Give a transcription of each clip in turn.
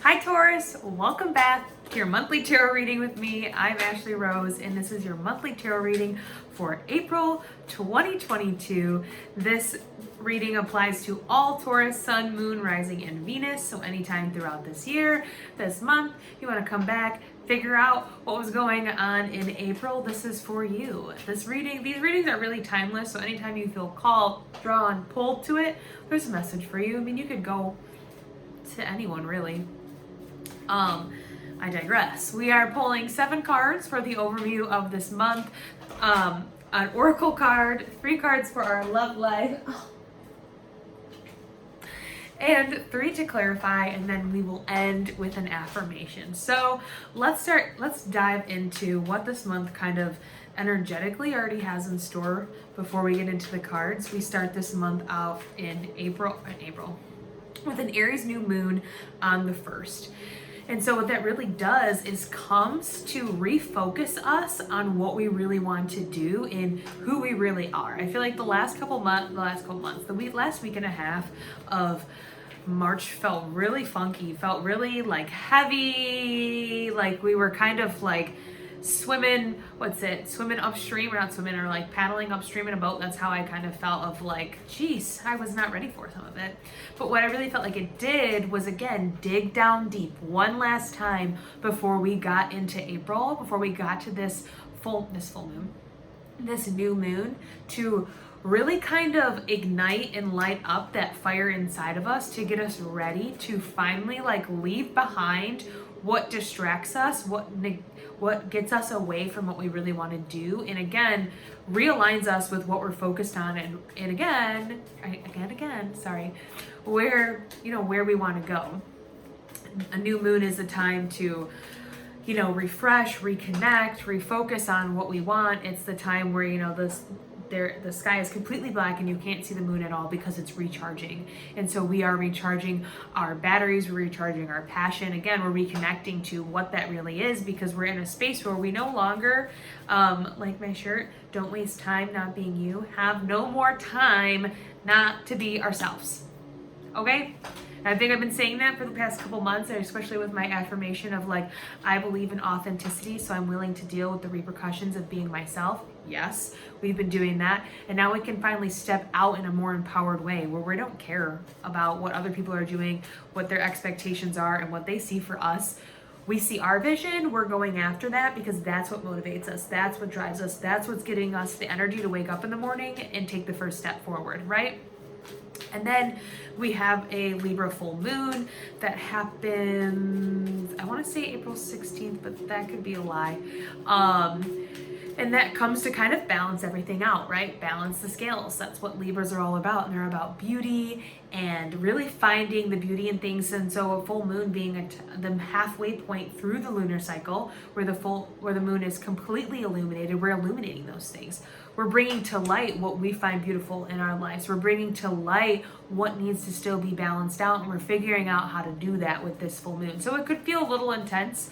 Hi Taurus, welcome back to your monthly tarot reading with me. I'm Ashley Rose and this is your monthly tarot reading for April 2022. This reading applies to all Taurus, Sun, Moon, Rising, and Venus. So anytime throughout this year, this month, you want to come back, figure out what was going on in April, this is for you. These readings are really timeless. So anytime you feel called, drawn, pulled to it, there's a message for you. I mean, you could go to anyone really. I digress. We are pulling 7 cards for the overview of this month. An oracle card, 3 cards for our love life, and 3 to clarify, and then we will end with an affirmation. So let's dive into what this month kind of energetically already has in store before we get into the cards. We start this month out in April with an Aries new moon on the 1st. And so what that really does is comes to refocus us on what we really want to do and who we really are. I feel like the last week and a half of March felt really funky, felt really like heavy, like we were kind of like swimming upstream, or not swimming, or like paddling upstream in a boat. That's how I kind of felt, of like, geez, I was not ready for some of it. But what I really felt like it did was, again, dig down deep one last time before we got into April, before we got to this new moon, to really kind of ignite and light up that fire inside of us, to get us ready to finally like leave behind what distracts us, what gets us away from what we really want to do, and again realigns us with what we're focused on, and where we want to go. A new moon is a time to refresh, reconnect, refocus on what we want. It's the time where the sky is completely black and you can't see the moon at all because it's recharging. And so we are recharging our batteries, we're recharging our passion. Again, we're reconnecting to what that really is, because we're in a space where we no longer, like my shirt, don't waste time not being you, have no more time not to be ourselves. Okay? I think I've been saying that for the past couple months, especially with my affirmation of like, I believe in authenticity, so I'm willing to deal with the repercussions of being myself. Yes, we've been doing that. And now we can finally step out in a more empowered way, where we don't care about what other people are doing, what their expectations are, and what they see for us. We see our vision, we're going after that, because that's what motivates us. That's what drives us. That's what's getting us the energy to wake up in the morning and take the first step forward, right? And then we have a Libra full moon that happens, I want to say April 16th, but that could be a lie. And that comes to kind of balance everything out, right? Balance the scales. That's what Libras are all about. And they're about beauty and really finding the beauty in things. And so a full moon being the halfway point through the lunar cycle, where the moon is completely illuminated, we're illuminating those things. We're bringing to light what we find beautiful in our lives. We're bringing to light what needs to still be balanced out, and we're figuring out how to do that with this full moon. So it could feel a little intense,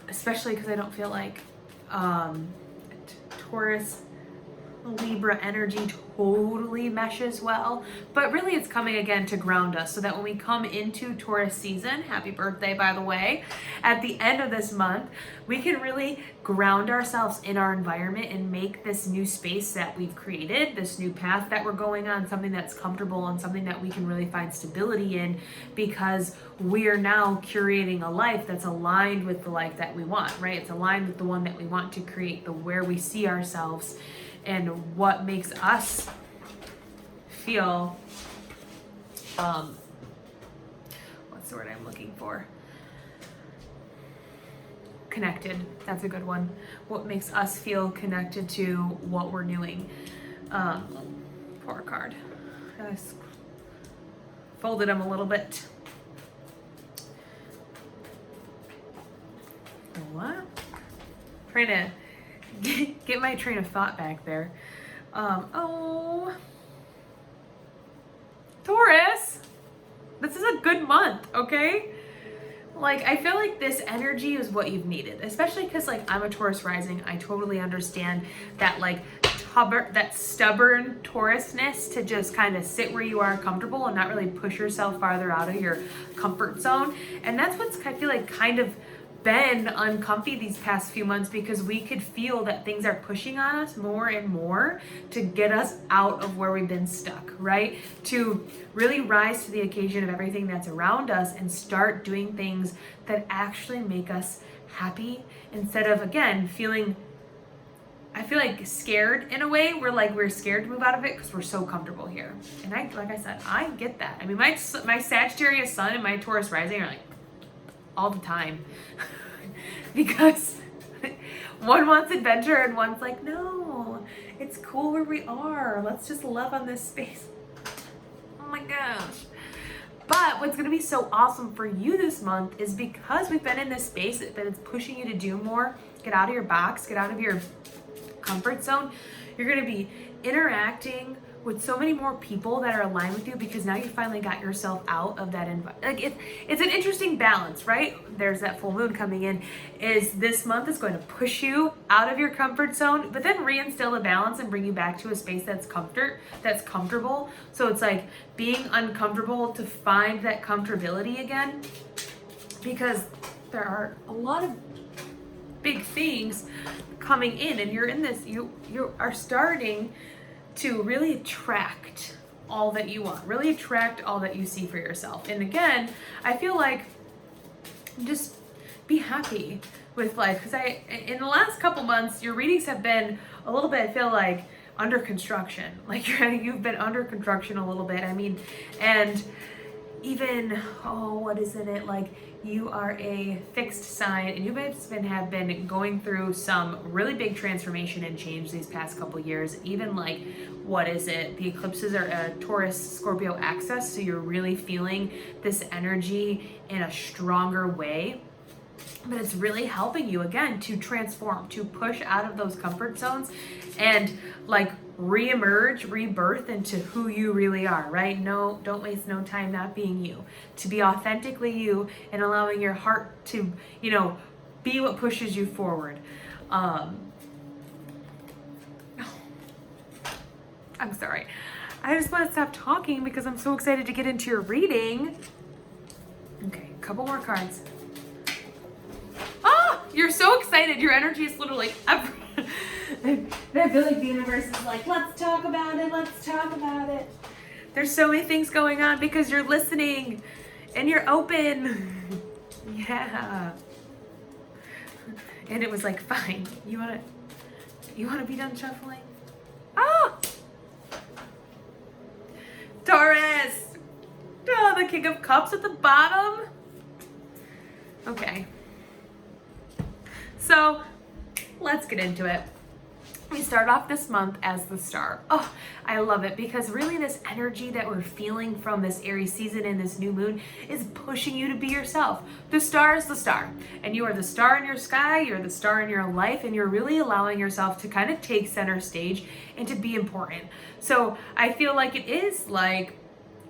especially because I don't feel like Taurus Libra energy totally meshes well, but really it's coming again to ground us, so that when we come into Taurus season, happy birthday by the way, at the end of this month, we can really ground ourselves in our environment and make this new space that we've created, this new path that we're going on, something that's comfortable and something that we can really find stability in, because we are now curating a life that's aligned with the life that we want, right? It's aligned with the one that we want to create, where we see ourselves and what makes us feel, what's the word I'm looking for? Connected. That's a good one. What makes us feel connected to what we're doing. Poor card. I just folded them a little bit. What? Trying to get my train of thought back there. Taurus, this is a good month, okay? Like, I feel like this energy is what you've needed, especially because like I'm a Taurus rising. I totally understand that like stubborn Taurusness to just kind of sit where you are comfortable and not really push yourself farther out of your comfort zone. And that's what's, I feel like, kind of been uncomfy these past few months, because we could feel that things are pushing on us more and more to get us out of where we've been stuck, right? To really rise to the occasion of everything that's around us and start doing things that actually make us happy, instead of, again, feeling, I feel like, scared in a way. We're scared to move out of it because we're so comfortable here. And like I said, I get that. I mean, my Sagittarius sun and my Taurus rising are like all the time because one wants adventure and one's like, no, it's cool where we are. Let's just love on this space. Oh my gosh. But what's going to be so awesome for you this month is, because we've been in this space that it's pushing you to do more, get out of your box, get out of your comfort zone. You're going to be interacting with so many more people that are aligned with you, because now you finally got yourself out of that environment. Like it's an interesting balance, right? There's that full moon coming in. Is this month is going to push you out of your comfort zone, but then reinstill a balance and bring you back to a space that's comfortable. So it's like being uncomfortable to find that comfortability again, because there are a lot of big things coming in, and you're in this, you are starting to really attract all that you want, really attract all that you see for yourself. And again, I feel like just be happy with life, because in the last couple months, your readings have been a little bit, I feel like, under construction. Like you've been under construction a little bit. I mean, and even, what is in it? Like, you are a fixed sign, and you have been going through some really big transformation and change these past couple years. Even like, what is it? The eclipses are a Taurus Scorpio axis, so you're really feeling this energy in a stronger way. But it's really helping you, again, to transform, to push out of those comfort zones and like reemerge, rebirth into who you really are, right? No, don't waste no time not being you. To be authentically you and allowing your heart to, be what pushes you forward. I'm sorry. I just want to stop talking because I'm so excited to get into your reading. Okay, a couple more cards. You're so excited. Your energy is literally I feel like the universe is like, let's talk about it. Let's talk about it. There's so many things going on because you're listening and you're open. Yeah. And it was like, fine. You wanna be done shuffling? Taurus. The King of Cups at the bottom. Okay. So let's get into it. We start off this month as the Star. I love it, because really this energy that we're feeling from this Aries season and this new moon is pushing you to be yourself. The Star is the star, and you are the star in your sky, you're the star in your life, and you're really allowing yourself to kind of take center stage and to be important. So I feel like it is like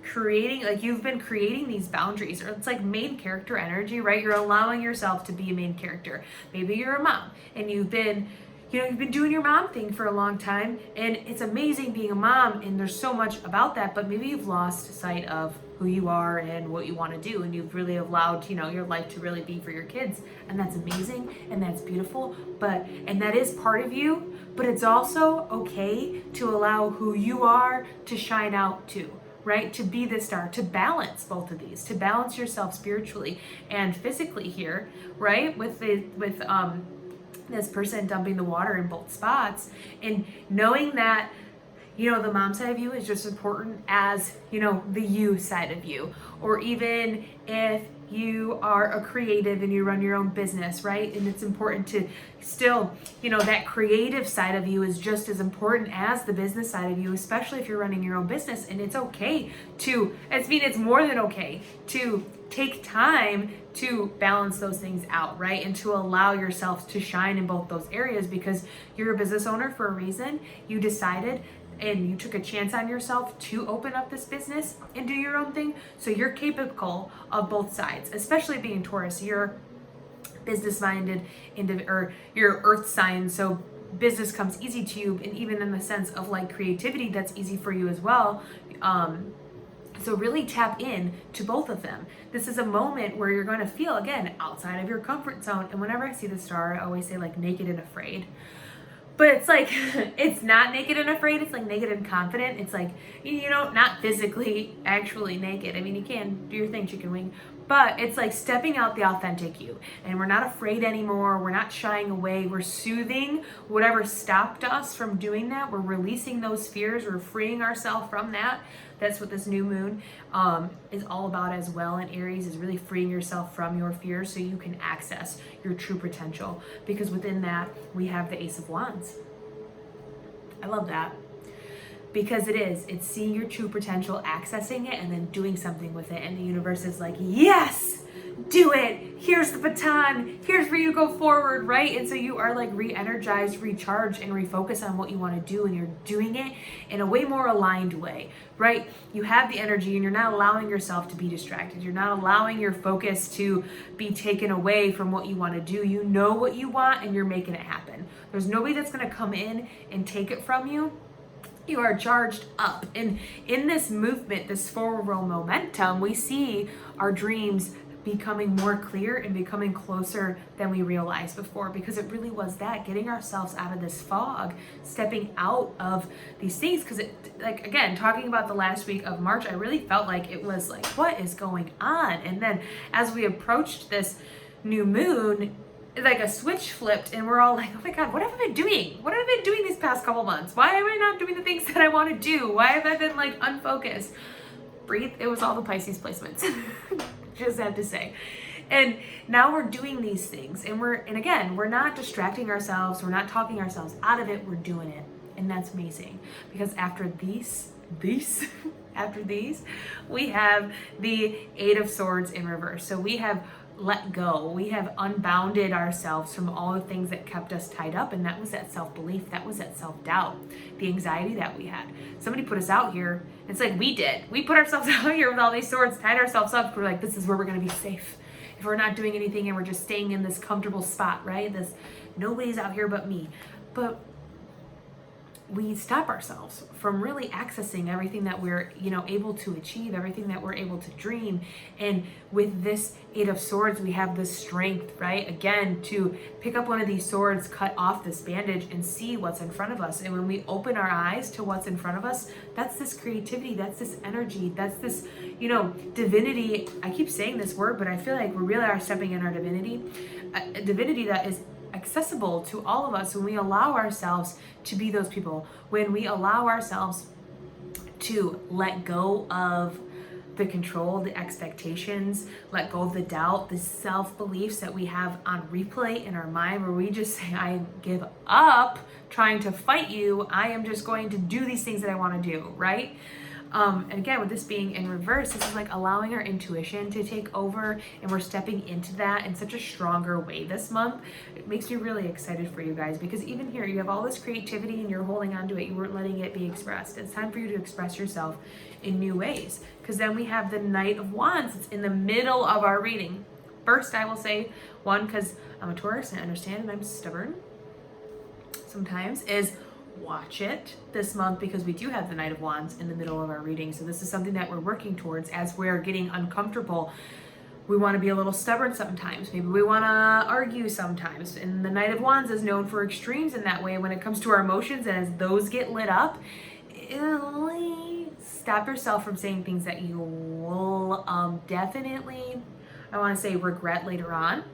creating, like you've been creating these boundaries, or it's like main character energy, right? You're allowing yourself to be a main character. Maybe you're a mom and you've been doing your mom thing for a long time, and it's amazing being a mom, and there's so much about that, but maybe you've lost sight of who you are and what you want to do, and you've really allowed, your life to really be for your kids, and that's amazing, and that's beautiful, and that is part of you, but it's also okay to allow who you are to shine out too. Right? To be the star, to balance both of these, to balance yourself spiritually and physically here, right? With this person dumping the water in both spots, and knowing that, the mom side of you is just as important as, the you side of you, or even if you are a creative and you run your own business, right? And it's important to still, that creative side of you is just as important as the business side of you, especially if you're running your own business. And it's okay it's more than okay to take time to balance those things out, right? And to allow yourself to shine in both those areas, because you're a business owner for a reason. You decided and you took a chance on yourself to open up this business and do your own thing. So you're capable of both sides, especially being Taurus. You're business minded, or you're earth sign. So business comes easy to you, and even in the sense of like creativity, that's easy for you as well. So really tap in to both of them. This is a moment where you're going to feel, again, outside of your comfort zone. And whenever I see the star, I always say like naked and afraid. But it's like, it's not naked and afraid. It's like naked and confident. It's like, not physically actually naked. I mean, you can do your thing, chicken wing. But it's like stepping out the authentic you. And we're not afraid anymore. We're not shying away. We're soothing whatever stopped us from doing that. We're releasing those fears. We're freeing ourselves from that. That's what this new moon is all about as well in Aries, is really freeing yourself from your fears so you can access your true potential. Because within that, we have the Ace of Wands. I love that. Because it's seeing your true potential, accessing it, and then doing something with it. And the universe is like, yes, do it. Here's the baton. Here's where you go forward, right? And so you are like re-energized, recharged, and refocus on what you want to do. And you're doing it in a way more aligned way, right? You have the energy and you're not allowing yourself to be distracted. You're not allowing your focus to be taken away from what you want to do. You know what you want and you're making it happen. There's nobody that's going to come in and take it from you. You are charged up. And in this movement, this forward momentum, we see our dreams becoming more clear and becoming closer than we realized before, because it really was that, getting ourselves out of this fog, stepping out of these things. Because like, again, talking about the last week of March, I really felt like it was like, what is going on? And then as we approached this new moon, like a switch flipped and we're all like, oh my God, what have I been doing? What have I been doing these past couple months? Why am I not doing the things that I want to do? Why have I been like unfocused? Breathe. It was all the Pisces placements. Just have to say. And now we're doing these things and again, we're not distracting ourselves. We're not talking ourselves out of it. We're doing it. And that's amazing, because after these, after these, we have the Eight of Swords in reverse. So we have let go. We have unbounded ourselves from all the things that kept us tied up. And that was that self-belief. That was that self-doubt, the anxiety that we had. Somebody put us out here. It's like we did. We put ourselves out here with all these swords, tied ourselves up. We're like, this is where we're going to be safe. If we're not doing anything and we're just staying in this comfortable spot, right? This, nobody's out here but me. But we stop ourselves from really accessing everything that we're, able to achieve, everything that we're able to dream. And with this Eight of Swords, we have the strength, right? Again, to pick up one of these swords, cut off this bandage and see what's in front of us. And when we open our eyes to what's in front of us, that's this creativity, that's this energy, that's this, divinity. I keep saying this word, but I feel like we really are stepping in our divinity, a divinity that is accessible to all of us when we allow ourselves to be those people, when we allow ourselves to let go of the control, the expectations, let go of the doubt, the self-beliefs that we have on replay in our mind, where we just say, I give up trying to fight you. I am just going to do these things that I want to do, right? And again, with this being in reverse, this is like allowing our intuition to take over, and we're stepping into that in such a stronger way this month. It makes me really excited for you guys, because even here, you have all this creativity and you're holding on to it. You weren't letting it be expressed. It's time for you to express yourself in new ways, because then we have the Knight of Wands. It's in the middle of our reading. First, I will say, one, because I'm a Taurus and I understand and I'm stubborn sometimes, is watch it this month, because we do have the Knight of Wands in the middle of our reading. So this is something that we're working towards as we're getting uncomfortable. We want to be a little stubborn sometimes. Maybe we want to argue sometimes. And the Knight of Wands is known for extremes in that way when it comes to our emotions. And as those get lit up, stop yourself from saying things that you will definitely, I want to say, regret later on,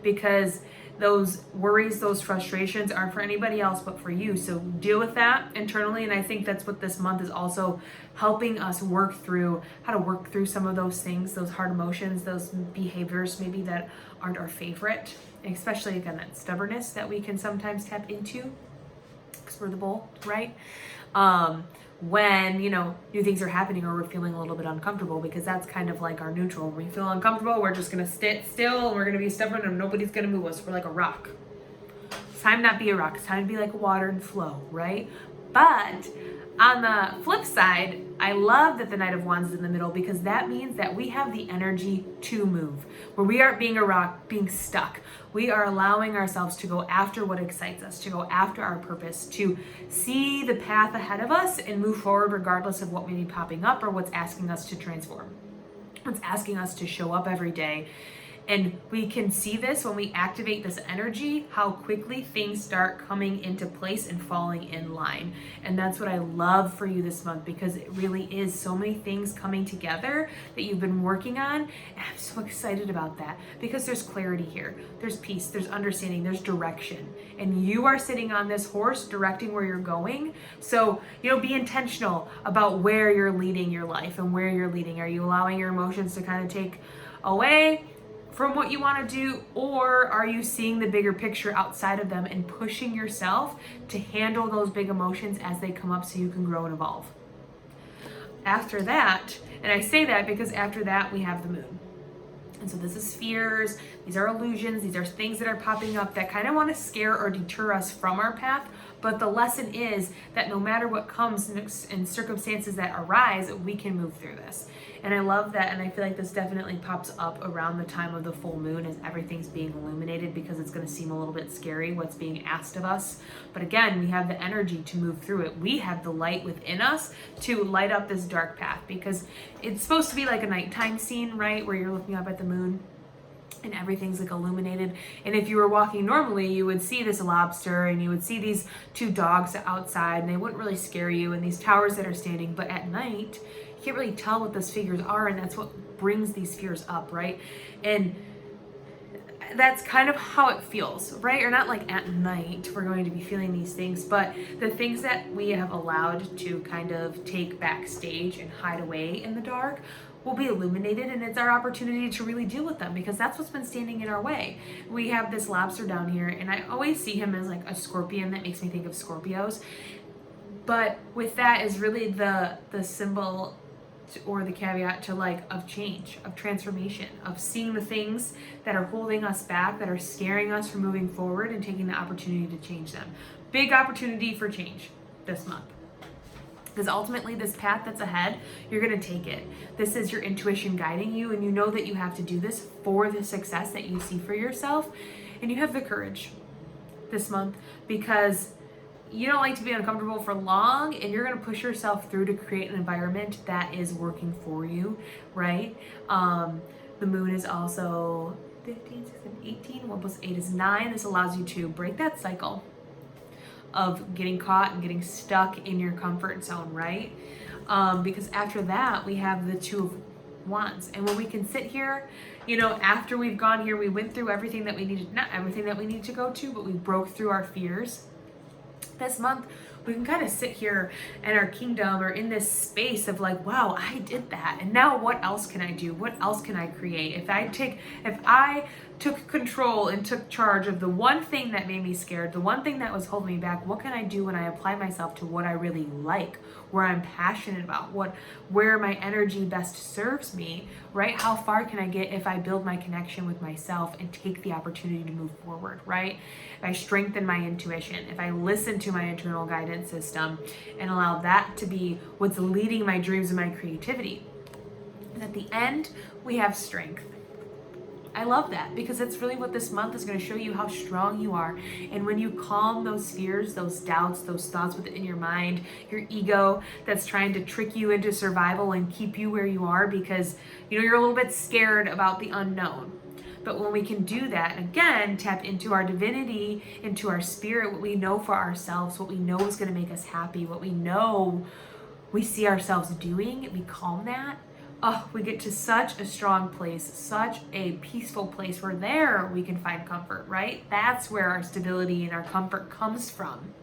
because those worries, those frustrations aren't for anybody else but for you. So deal with that internally. And I think that's what this month is also helping us work through, how to work through some of those things, those hard emotions, those behaviors maybe that aren't our favorite. And especially, again, that stubbornness that we can sometimes tap into, because we're the bull, right? When, new things are happening or we're feeling a little bit uncomfortable, because that's kind of like our neutral. When we feel uncomfortable, we're just going to sit still and we're going to be stubborn and nobody's going to move us. We're like a rock. It's time to not be a rock. It's time to be like water and flow, right? But On the flip side, I love that the Knight of Wands is in the middle because that means that we have the energy to move, where we aren't being a rock, being stuck. We are allowing ourselves to go after what excites us, to go after our purpose, to see the path ahead of us and move forward regardless of what may be popping up or what's asking us to transform, what's asking us to show up every day. And we can see this when we activate this energy, how quickly things start coming into place and falling in line. And that's what I love for you this month, because it really is so many things coming together that you've been working on. And I'm so excited about that because there's clarity here. There's peace, there's understanding, there's direction. And you are sitting on this horse directing where you're going. So, be intentional about where you're leading your life and where you're leading. Are you allowing your emotions to kind of take away from what you want to do, or are you seeing the bigger picture outside of them and pushing yourself to handle those big emotions as they come up so you can grow and evolve? After that, and I say that because after that we have the moon. And so this is fears, these are illusions, these are things that are popping up that kind of want to scare or deter us from our path. But the lesson is that no matter what comes and circumstances that arise, we can move through this. And I love that, and I feel like this definitely pops up around the time of the full moon as everything's being illuminated, because it's going to seem a little bit scary what's being asked of us. But again, we have the energy to move through it. We have the light within us to light up this dark path, because it's supposed to be like a nighttime scene, right? Where you're looking up at the moon and everything's like illuminated. And if you were walking normally, you would see this lobster and you would see these two dogs outside, and they wouldn't really scare you, and these towers that are standing. But at night, you can't really tell what those figures are, and that's what brings these fears up, right? And that's kind of how it feels, right? Or not like at night we're going to be feeling these things, but the things that we have allowed to kind of take backstage and hide away in the dark will be illuminated, and it's our opportunity to really deal with them, because that's what's been standing in our way. We have this lobster down here, and I always see him as like a scorpion. That makes me think of Scorpios. But with that is really the symbol or the caveat to of change, of transformation, of seeing the things that are holding us back, that are scaring us from moving forward, and taking the opportunity to change them. Big opportunity for change this month. Because ultimately this path that's ahead, you're going to take it. This is your intuition guiding you, and you know that you have to do this for the success that you see for yourself. And you have the courage this month, because you don't like to be uncomfortable for long, and you're going to push yourself through to create an environment that is working for you, right? The moon is also 15, 16, 18, 1 plus 8 is 9. This allows you to break that cycle of getting caught and getting stuck in your comfort zone, right? Because after that, we have the Two of Wands. And when we can sit here, after we've gone here, we went through everything that we needed, not everything that we needed to go to, but we broke through our fears. This month, we can kind of sit here in our kingdom or in this space of wow, I did that. And now what else can I do? What else can I create? If I took control and took charge of the one thing that made me scared, the one thing that was holding me back, what can I do when I apply myself to what I really like, where I'm passionate about, where my energy best serves me, right? How far can I get if I build my connection with myself and take the opportunity to move forward, right? If I strengthen my intuition, if I listen to my internal guidance system and allow that to be what's leading my dreams and my creativity. And at the end, we have strength. I love that, because it's really what this month is going to show you, how strong you are. And when you calm those fears, those doubts, those thoughts within your mind, your ego that's trying to trick you into survival and keep you where you are, because you're a little bit scared about the unknown. But when we can do that, and again, tap into our divinity, into our spirit, what we know for ourselves, what we know is going to make us happy, what we know we see ourselves doing, we calm that. We get to such a strong place, such a peaceful place where there we can find comfort, right? That's where our stability and our comfort comes from.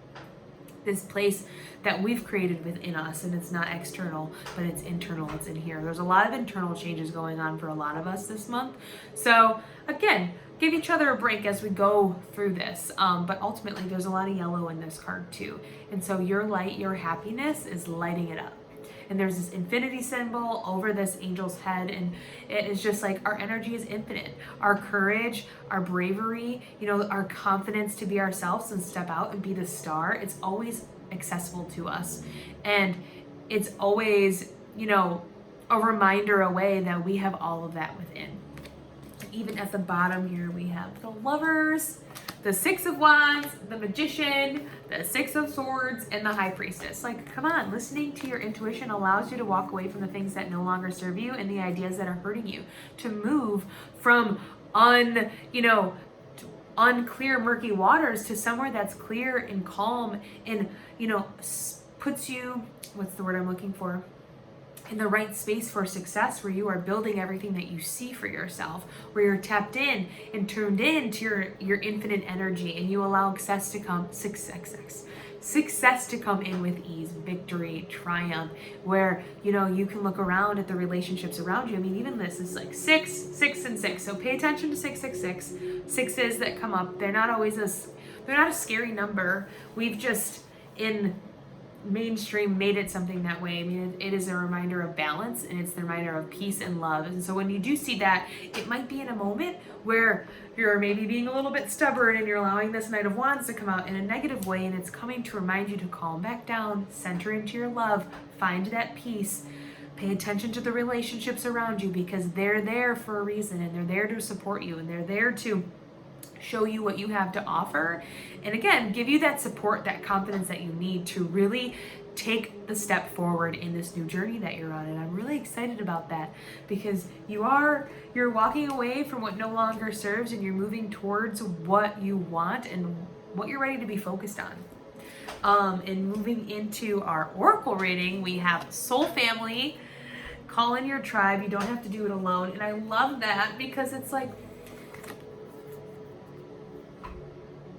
This place that we've created within us, and it's not external, but it's internal, it's in here. There's a lot of internal changes going on for a lot of us this month. So again, give each other a break as we go through this. But ultimately, there's a lot of yellow in this card too. And so your light, your happiness is lighting it up. And there's this infinity symbol over this angel's head, and it is just our energy is infinite. Our courage, our bravery, our confidence to be ourselves and step out and be the star, it's always accessible to us. And it's always, a reminder away that we have all of that within. Even at the bottom here, we have the Lovers, the Six of Wands, the Magician, the Six of Swords, and the High Priestess. Like, come on, listening to your intuition allows you to walk away from the things that no longer serve you and the ideas that are hurting you, to move from unclear, murky waters to somewhere that's clear and calm and, puts you, what's the word I'm looking for? In the right space for success, where you are building everything that you see for yourself, where you're tapped in and tuned in to your infinite energy, and you allow success to come in with ease, victory, triumph, where you can look around at the relationships around you. I mean, even this is like 6, 6, and 6. So pay attention to 666. Sixes that come up, they're not a scary number. We've just in mainstream made it something that way. I mean, it is a reminder of balance, and it's the reminder of peace and love. And so when you do see that, it might be in a moment where you're maybe being a little bit stubborn and you're allowing this Knight of Wands to come out in a negative way, and it's coming to remind you to calm back down, center into your love, find that peace, pay attention to the relationships around you, because they're there for a reason, and they're there to support you, and they're there to show you what you have to offer, and again, give you that support, that confidence that you need to really take the step forward in this new journey that you're on. And I'm really excited about that, because you're walking away from what no longer serves, and you're moving towards what you want and what you're ready to be focused on. And moving into our oracle reading, we have Soul Family, call in your tribe. You don't have to do it alone. And I love that, because it's like,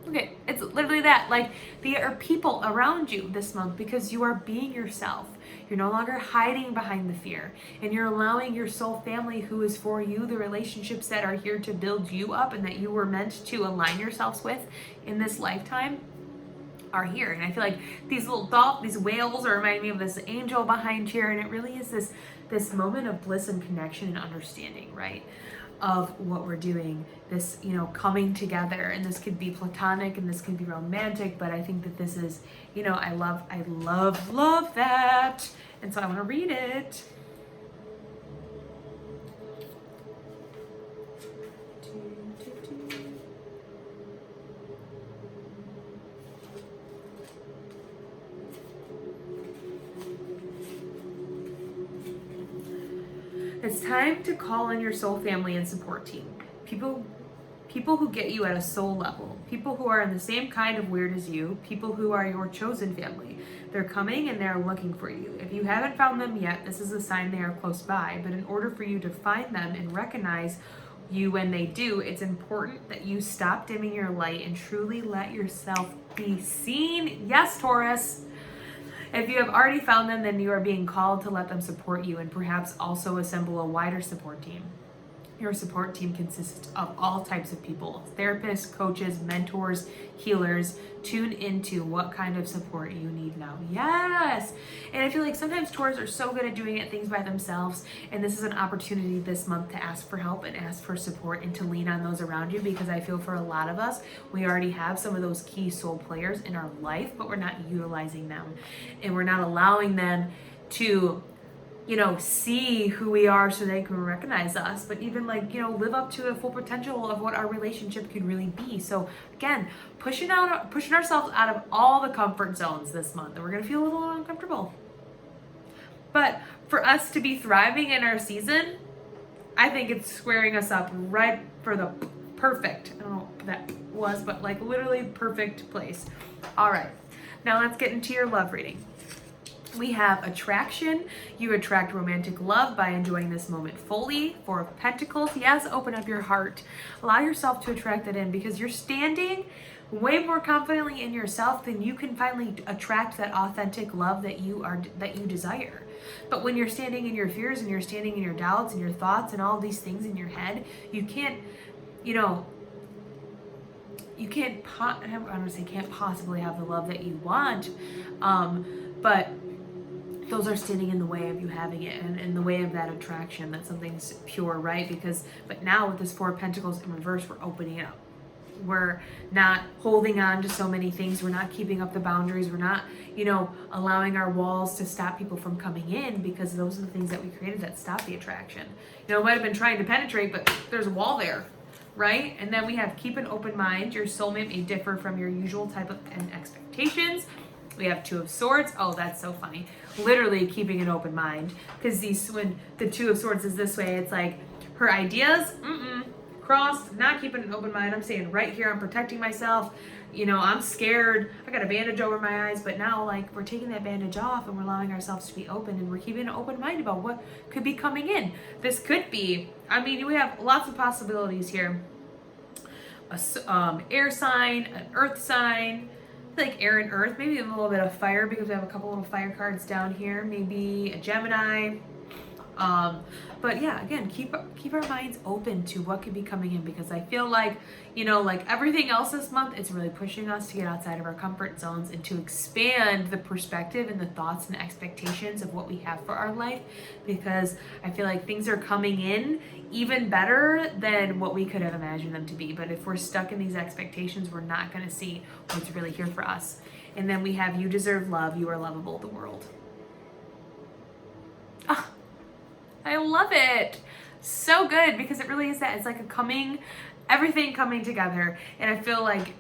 okay, it's literally that. Like, there are people around you this month because you are being yourself. You're no longer hiding behind the fear, and you're allowing your soul family, who is for you, the relationships that are here to build you up and that you were meant to align yourselves with in this lifetime, are here. And I feel like these these whales are reminding me of this angel behind here, and it really is this moment of bliss and connection and understanding, right, of what we're doing, this coming together. And this could be platonic and this could be romantic, but I think that this is, I love that. And so I want to read it. It's time to call in your soul family and support team. People who get you at a soul level. People who are in the same kind of weird as you. People who are your chosen family. They're coming and they're looking for you. If you haven't found them yet, this is a sign they are close by. But in order for you to find them and recognize you when they do, it's important that you stop dimming your light and truly let yourself be seen. Yes, Taurus. If you have already found them, then you are being called to let them support you, and perhaps also assemble a wider support team. Your support team consists of all types of people: therapists, coaches, mentors, healers. Tune into what kind of support you need now. Yes! And I feel like sometimes Taurus are so good at doing things by themselves, and this is an opportunity this month to ask for help and ask for support and to lean on those around you, because I feel for a lot of us, we already have some of those key soul players in our life, but we're not utilizing them, and we're not allowing them to see who we are so they can recognize us, but even live up to the full potential of what our relationship could really be. So again, pushing ourselves out of all the comfort zones this month, and we're going to feel a little uncomfortable. But for us to be thriving in our season, I think it's squaring us up right for the perfect, I don't know what that was, but literally perfect place. All right, now let's get into your love reading. We have attraction. You attract romantic love by enjoying this moment fully. Four of Pentacles. Yes, open up your heart. Allow yourself to attract that in, because you're standing way more confidently in yourself than you can finally attract that authentic love that you desire. But when you're standing in your fears and you're standing in your doubts and your thoughts and all these things in your head, you can't possibly have the love that you want, but those are standing in the way of you having it, and in the way of that attraction, that something's pure, right? But now with this Four of Pentacles in reverse, we're opening it up. We're not holding on to so many things. We're not keeping up the boundaries. We're not, allowing our walls to stop people from coming in, because those are the things that we created that stop the attraction. It might have been trying to penetrate, but there's a wall there, right? And then we have keep an open mind. Your soulmate may differ from your usual type of and expectations. We have Two of Swords. Oh, that's so funny. Literally keeping an open mind, because when the Two of Swords is this way, it's like her ideas, crossed, not keeping an open mind. I'm saying right here, I'm protecting myself. I'm scared. I got a bandage over my eyes, but now like we're taking that bandage off and we're allowing ourselves to be open, and we're keeping an open mind about what could be coming in. This could be, we have lots of possibilities here. A air sign, an earth sign, like air and earth, maybe a little bit of fire, because we have a couple little fire cards down here, maybe a Gemini. But yeah, again, keep our minds open to what could be coming in, because I feel like, like everything else this month, it's really pushing us to get outside of our comfort zones and to expand the perspective and the thoughts and expectations of what we have for our life, because I feel like things are coming in even better than what we could have imagined them to be. But if we're stuck in these expectations, we're not going to see what's really here for us. And then we have you deserve love. You are lovable, the world. I love it. So good, because it really is that. It's like everything coming together. And I feel like,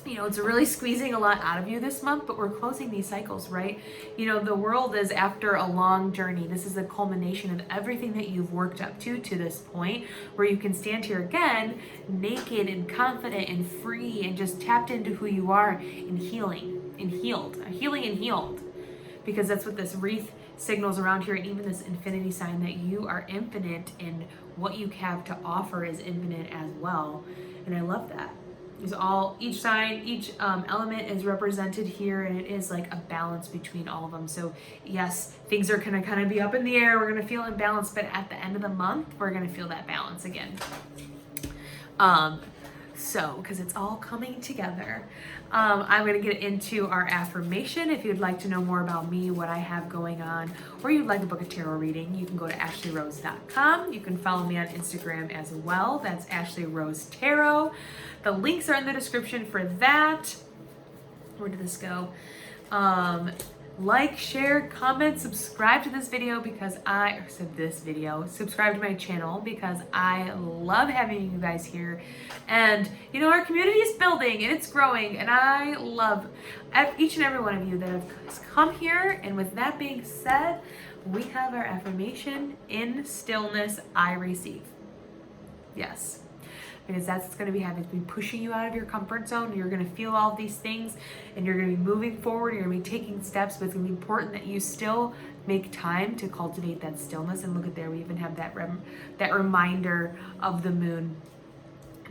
it's really squeezing a lot out of you this month, but we're closing these cycles, right? The world is after a long journey. This is the culmination of everything that you've worked up to this point, where you can stand here again, naked and confident and free, and just tapped into who you are, and healing and healed. Because that's what this wreath signals around here, and even this infinity sign, that you are infinite, and what you have to offer is infinite as well. And I love that. Each sign, each element is represented here, and it is like a balance between all of them. So yes, things are gonna kind of be up in the air. We're gonna feel imbalanced, but at the end of the month, we're gonna feel that balance again. Because it's all coming together. I'm going to get into our affirmation. If you'd like to know more about me, what I have going on, or you'd like to book a tarot reading, you can go to ashleyrose.com. You can follow me on Instagram as well. That's Ashley Rose Tarot. The links are in the description for that. Where did this go? Like, share, comment, subscribe to this video, subscribe to my channel, because I love having you guys here. And our community is building and it's growing, and I love each and every one of you that have come here. And with that being said, we have our affirmation: in stillness I receive. Yes. Because that's what's going to be happening. It's going to be pushing you out of your comfort zone. You're going to feel all these things, and you're going to be moving forward. You're going to be taking steps, but it's going to be important that you still make time to cultivate that stillness. And look at there, we even have that reminder of the moon,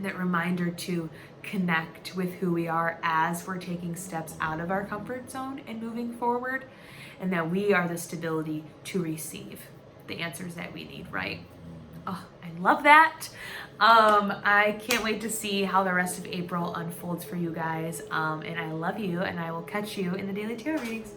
that reminder to connect with who we are as we're taking steps out of our comfort zone and moving forward, and that we are the stability to receive the answers that we need, right? Oh, I love that. I can't wait to see how the rest of April unfolds for you guys. And I love you, and I will catch you in the daily tarot readings.